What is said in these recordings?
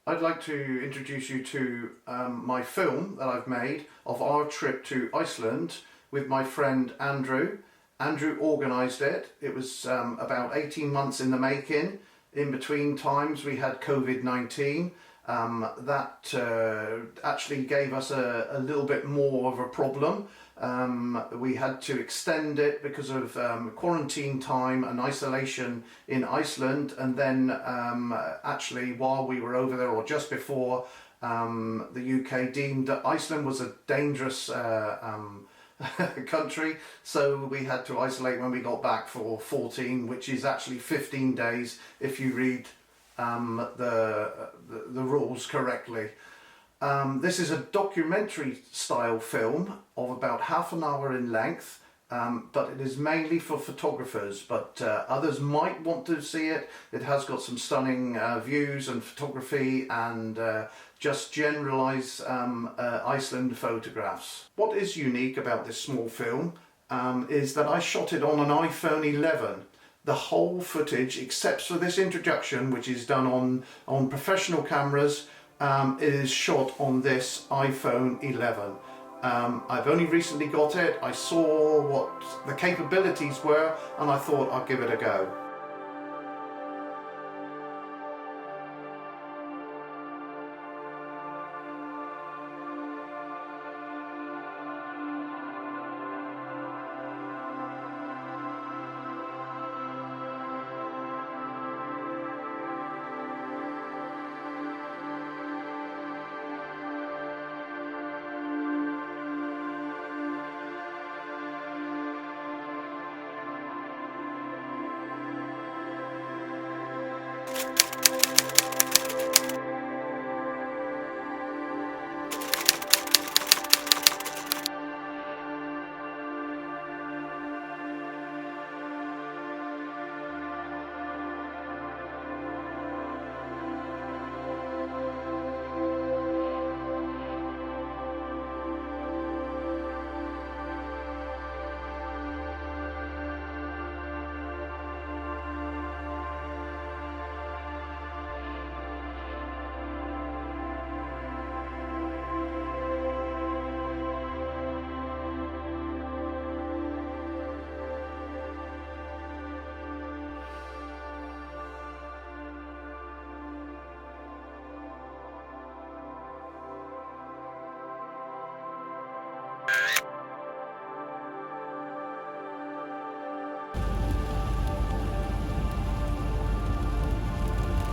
I'd like to introduce you to my film that I've made of our trip to Iceland with my friend Andrew. Andrew organised it. It was about 18 months in the making. In between times we had COVID-19. That actually gave us a little bit more of a problem. We had to extend it because of quarantine time and isolation in Iceland, and then actually while we were over there, or just before, the UK deemed that Iceland was a dangerous country, so we had to isolate when we got back for 14, which is actually 15 days if you read the rules correctly. This is a documentary style film of about half an hour in length, but it is mainly for photographers, but others might want to see it. It has got some stunning views and photography and just generalised Iceland photographs. What is unique about this small film is that I shot it on an iPhone 11. The whole footage, except for this introduction, which is done on professional cameras, is shot on this iPhone 11. I've only recently got it. I saw what the capabilities were and I thought I'd give it a go.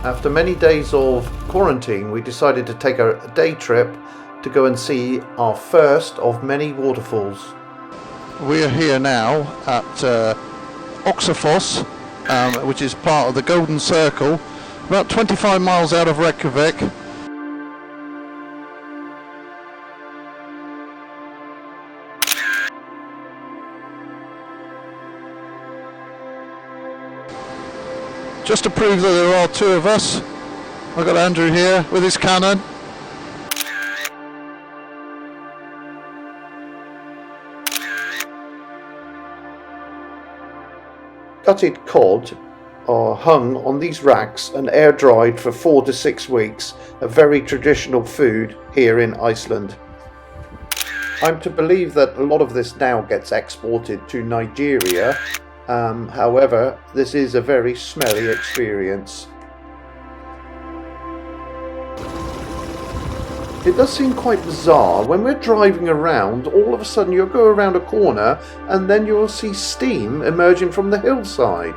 After many days of quarantine, we decided to take a day trip to go and see our first of many waterfalls. We are here now at Oxafoss, which is part of the Golden Circle, about 25 miles out of Reykjavik. Just to prove that there are two of us, I've got Andrew here with his Canon. Gutted cod are hung on these racks and air dried for 4 to 6 weeks, a very traditional food here in Iceland. I'm to believe that a lot of this now gets exported to Nigeria. However, this is a very smelly experience. It does seem quite bizarre. When we're driving around, all of a sudden you'll go around a corner and then you'll see steam emerging from the hillside.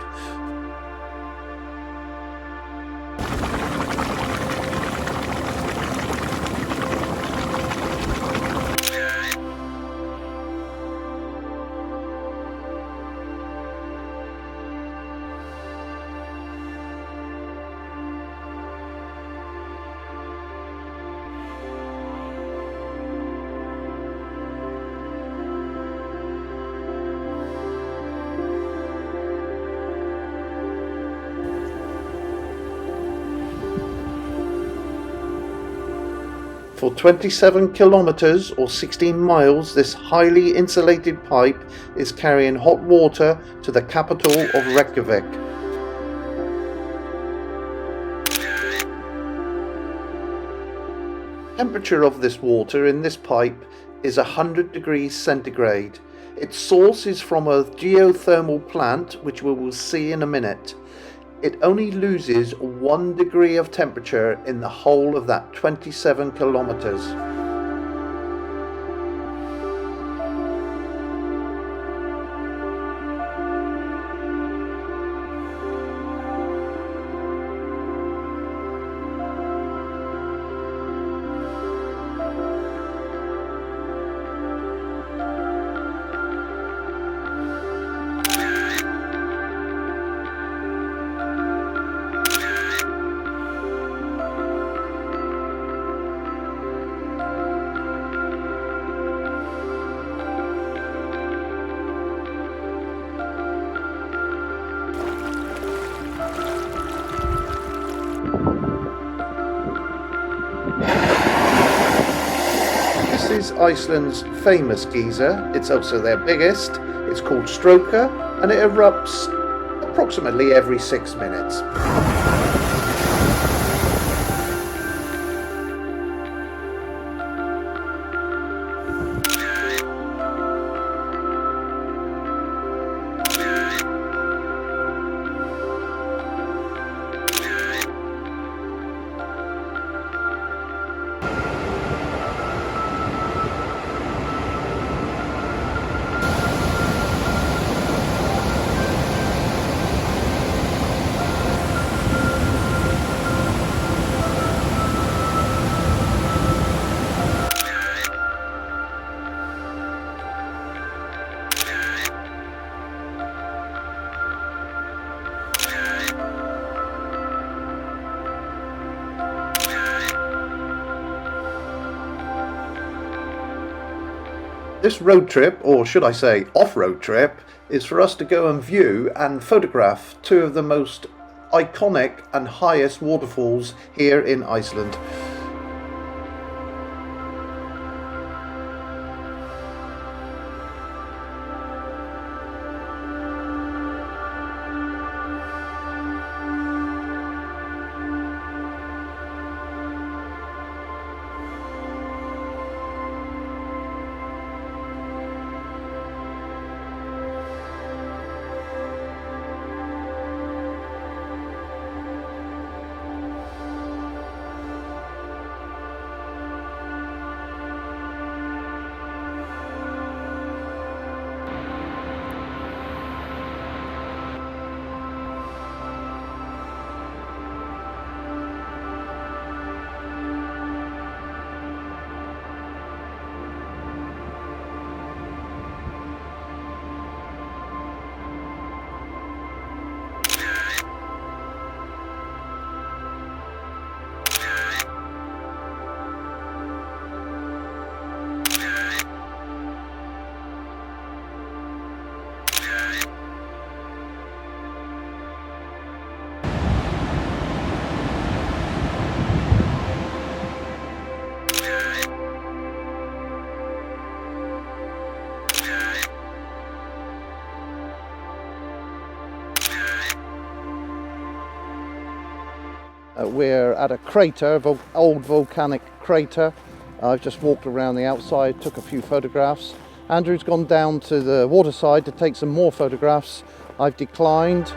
For 27 kilometers or 16 miles, this highly insulated pipe is carrying hot water to the capital of Reykjavik. Temperature of this water in this pipe is 100 degrees centigrade. Its source is from a geothermal plant, which we will see in a minute. It only loses 1 degree of temperature in the whole of that 27 kilometers. This is Iceland's famous geyser. It's also their biggest. It's called Stroker, and it erupts approximately every 6 minutes. This road trip, or should I say off-road trip, is for us to go and view and photograph two of the most iconic and highest waterfalls here in Iceland. We're at a crater, old volcanic crater. I've just walked around the outside, took a few photographs. Andrew's gone down to the waterside to take some more photographs. I've declined.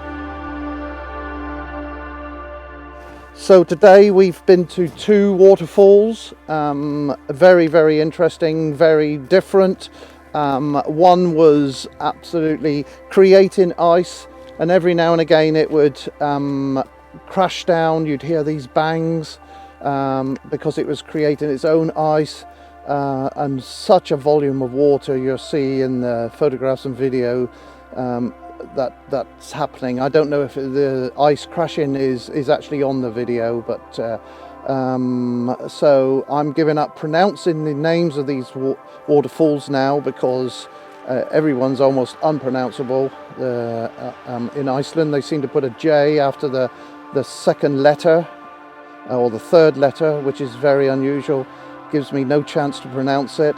So today we've been to two waterfalls, very, very interesting, very different. One was absolutely creating ice, and every now and again it would crash down. You'd hear these bangs because it was creating its own ice, and such a volume of water you'll see in the photographs and video that's happening. I don't know if the ice crashing is actually on the video, but so I'm giving up pronouncing the names of these waterfalls now, because everyone's almost unpronounceable. In Iceland they seem to put a J after the second letter or the third letter, which is very unusual. Gives me no chance to pronounce it.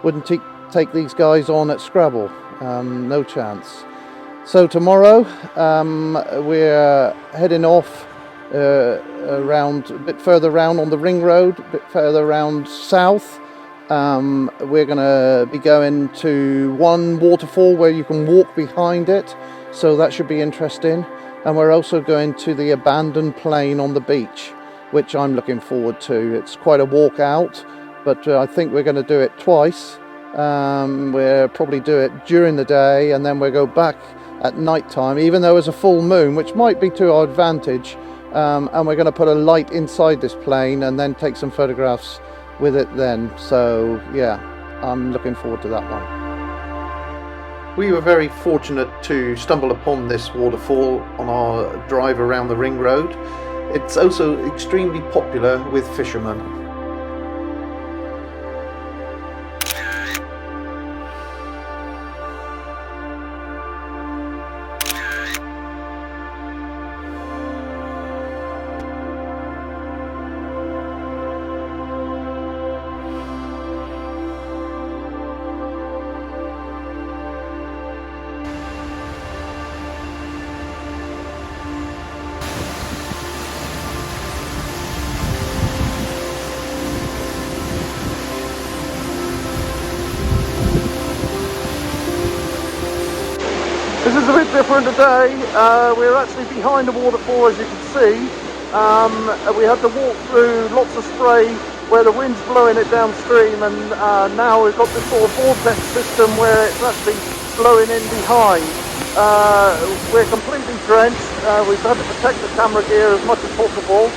Wouldn't take these guys on at Scrabble. No chance. So tomorrow we're heading off around a bit further round on the ring road, a bit further round south. We're going to be going to one waterfall where you can walk behind it, so that should be interesting. And we're also going to the abandoned plane on the beach, which I'm looking forward to. It's quite a walk out, but I think we're going to do it twice. We'll probably do it during the day, and then we'll go back at night time, even though it's a full moon, which might be to our advantage. And we're going to put a light inside this plane and then take some photographs with it then. So yeah, I'm looking forward to that one. We were very fortunate to stumble upon this waterfall on our drive around the ring road. It's also extremely popular with fishermen. This is a bit different today. We're actually behind the waterfall, as you can see. We had to walk through lots of spray where the wind's blowing it downstream, and now we've got this sort of vortex system where it's actually blowing in behind. We're completely drenched. We've had to protect the camera gear as much as possible.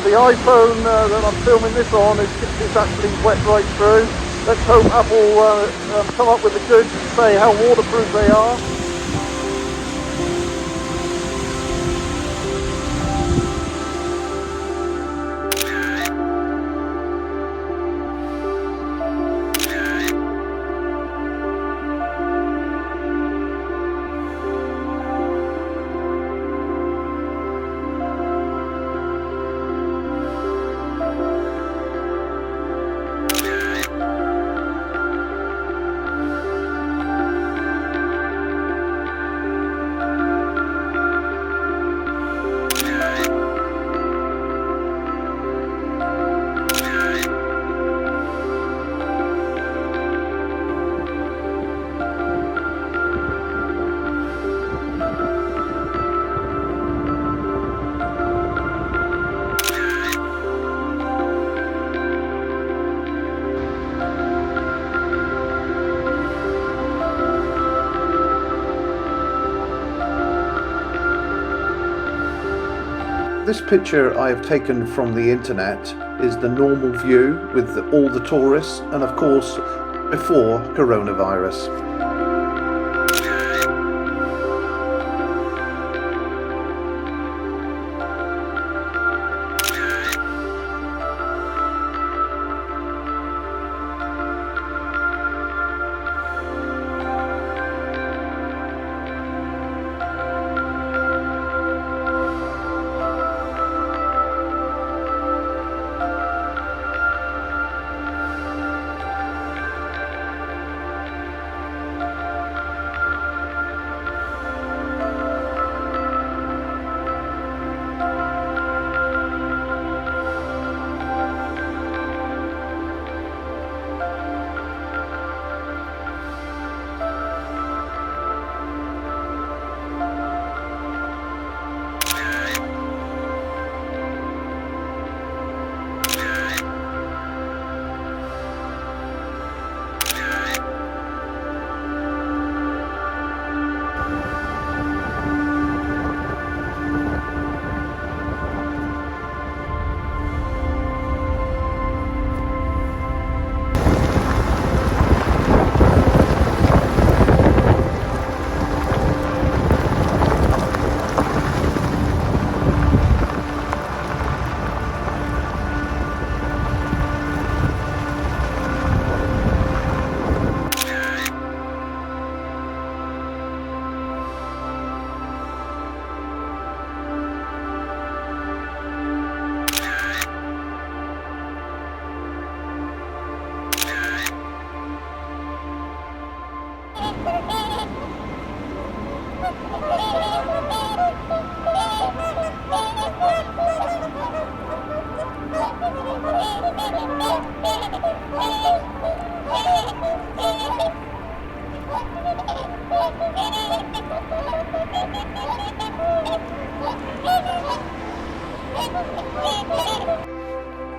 The iPhone that I'm filming this on is actually wet right through. Let's hope Apple come up with the goods and say how waterproof they are. This picture I have taken from the internet is the normal view with all the tourists, and of course before coronavirus.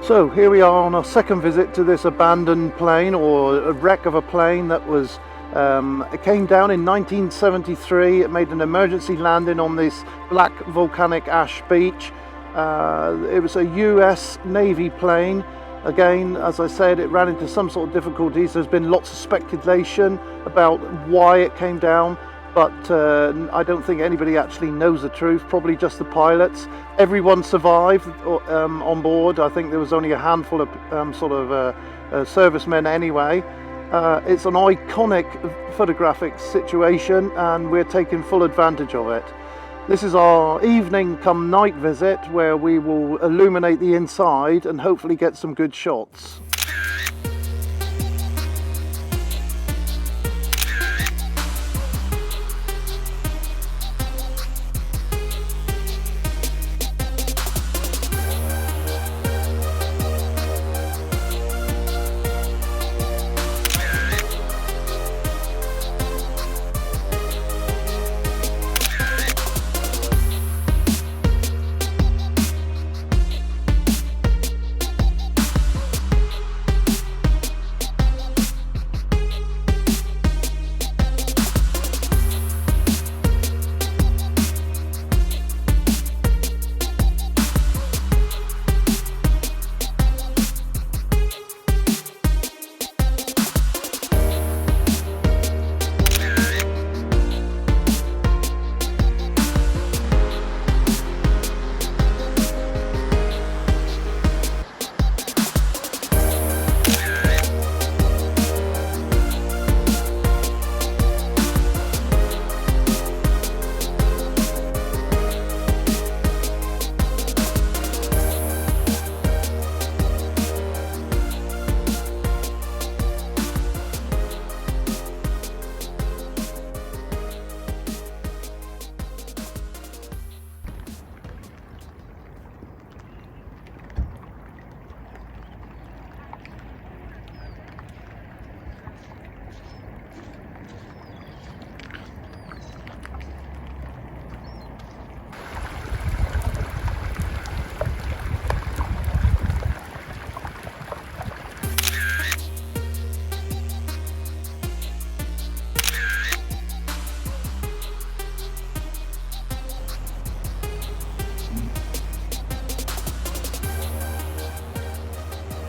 So here we are on our second visit to this abandoned plane, or a wreck of a plane that was it came down in 1973. It made an emergency landing on this black volcanic ash beach. It was a US Navy plane. Again, as I said, it ran into some sort of difficulties. There's been lots of speculation about why it came down, but I don't think anybody actually knows the truth, probably just the pilots. Everyone survived on board. I think there was only a handful of servicemen anyway. It's an iconic photographic situation, and we're taking full advantage of it. This is our evening come night visit, where we will illuminate the inside and hopefully get some good shots.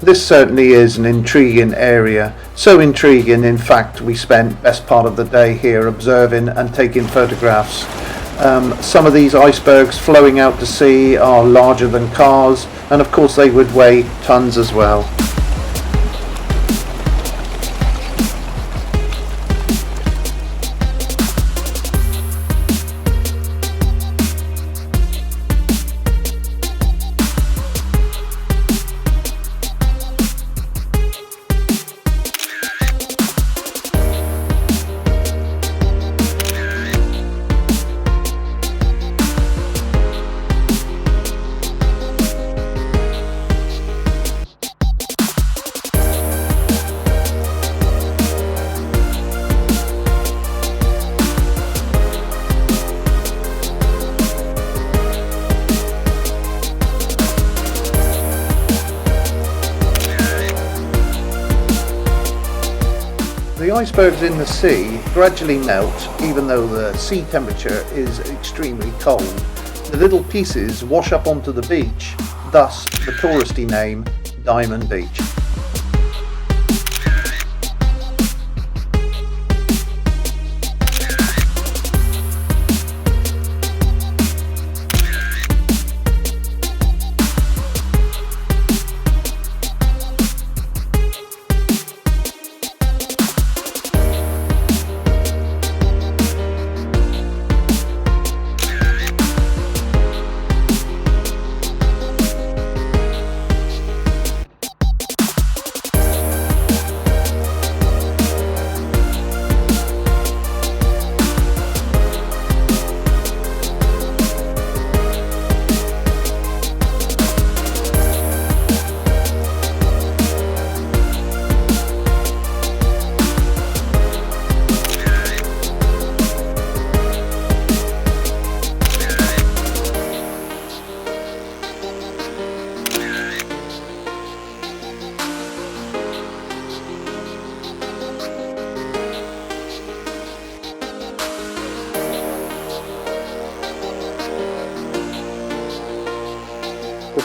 This certainly is an intriguing area, so intriguing in fact we spent best part of the day here observing and taking photographs. Some of these icebergs flowing out to sea are larger than cars, and of course they would weigh tons as well. The icebergs in the sea gradually melt even though the sea temperature is extremely cold. The little pieces wash up onto the beach, thus the touristy name Diamond Beach.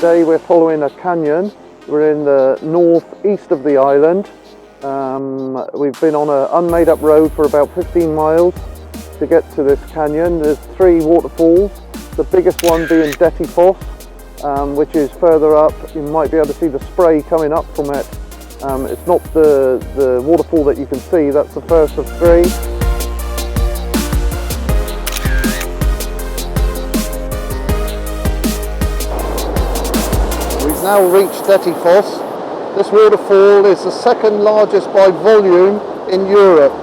Today we're following a canyon. We're in the northeast of the island. We've been on an unmade up road for about 15 miles to get to this canyon. There's 3 waterfalls, the biggest one being Detty Foss, which is further up. You might be able to see the spray coming up from it. It's not the waterfall that you can see, that's the first of 3. We've now reached Detty Foss. This waterfall is the second largest by volume in Europe,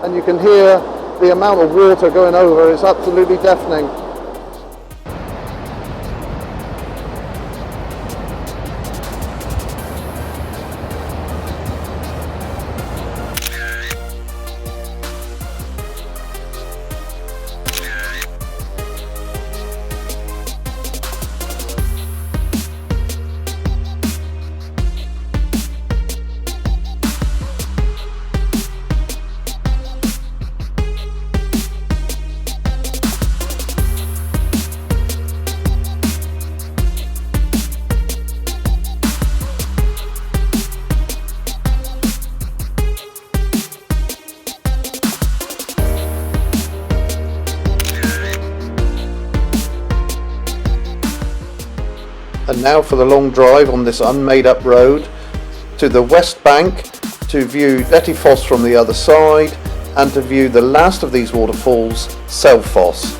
and you can hear the amount of water going over. It's absolutely deafening. And now for the long drive on this unmade up road to the west bank to view Detty Foss from the other side and to view the last of these waterfalls, Selfoss.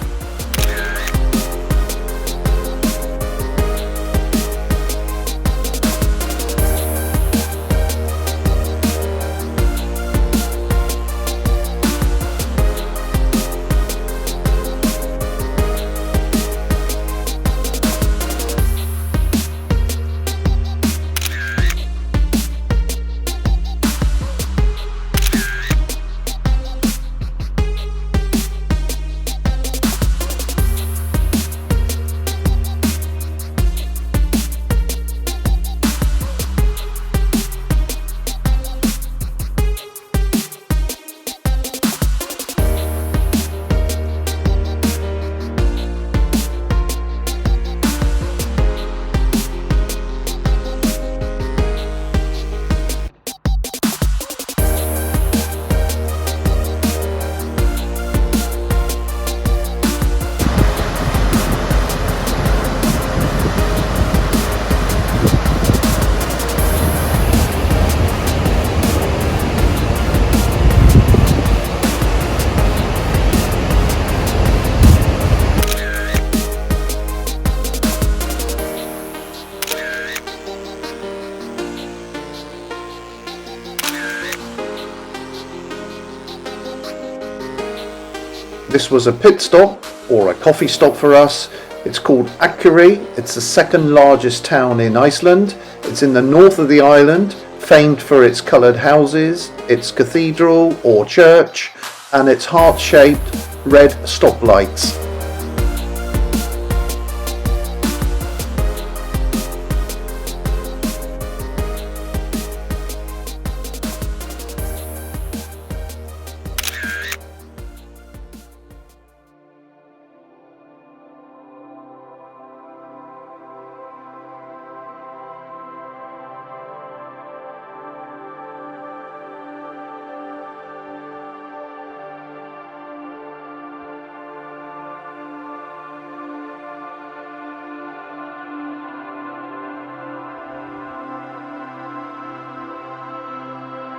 This was a pit stop or a coffee stop for us. It's called Akureyri. It's the second largest town in Iceland. It's in the north of the island, famed for its coloured houses, its cathedral or church, and its heart-shaped red stoplights.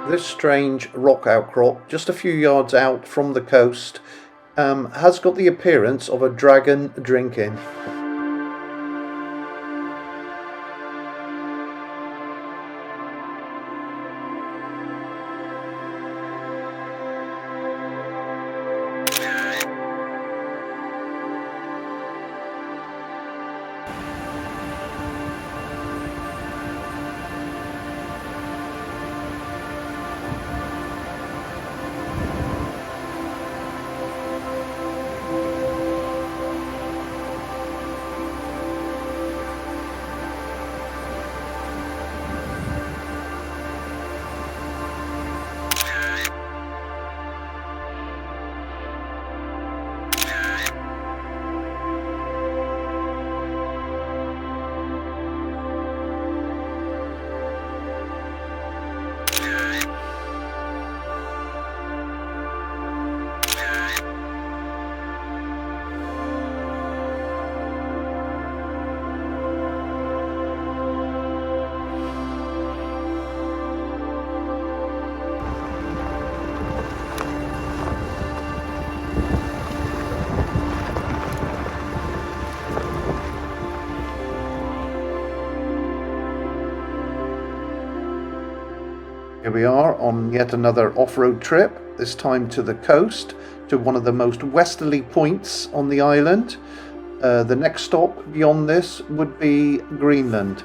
This strange rock outcrop, just a few yards out from the coast, has got the appearance of a dragon drinking. Here we are on yet another off-road trip, this time to the coast, to one of the most westerly points on the island. The next stop beyond this would be Greenland.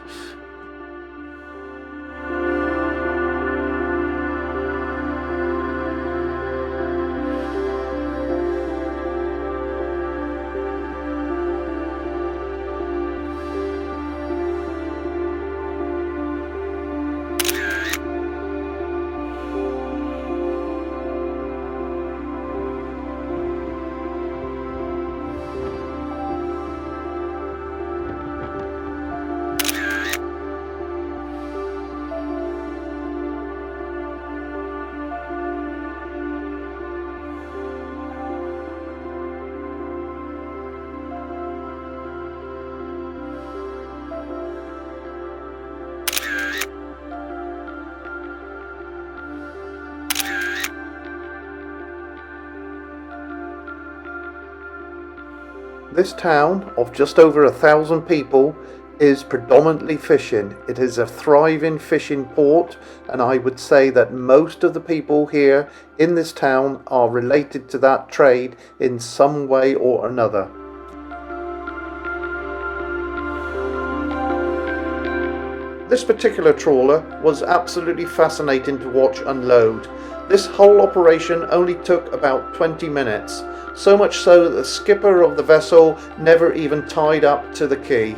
This town of just over 1,000 people is predominantly fishing. It is a thriving fishing port, and I would say that most of the people here in this town are related to that trade in some way or another. This particular trawler was absolutely fascinating to watch unload. This whole operation only took about 20 minutes. So much so that the skipper of the vessel never even tied up to the quay.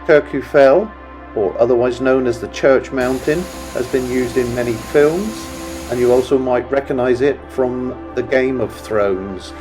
Kirkhu Fell, or otherwise known as the Church Mountain, has been used in many films, and you also might recognise it from the Game of Thrones.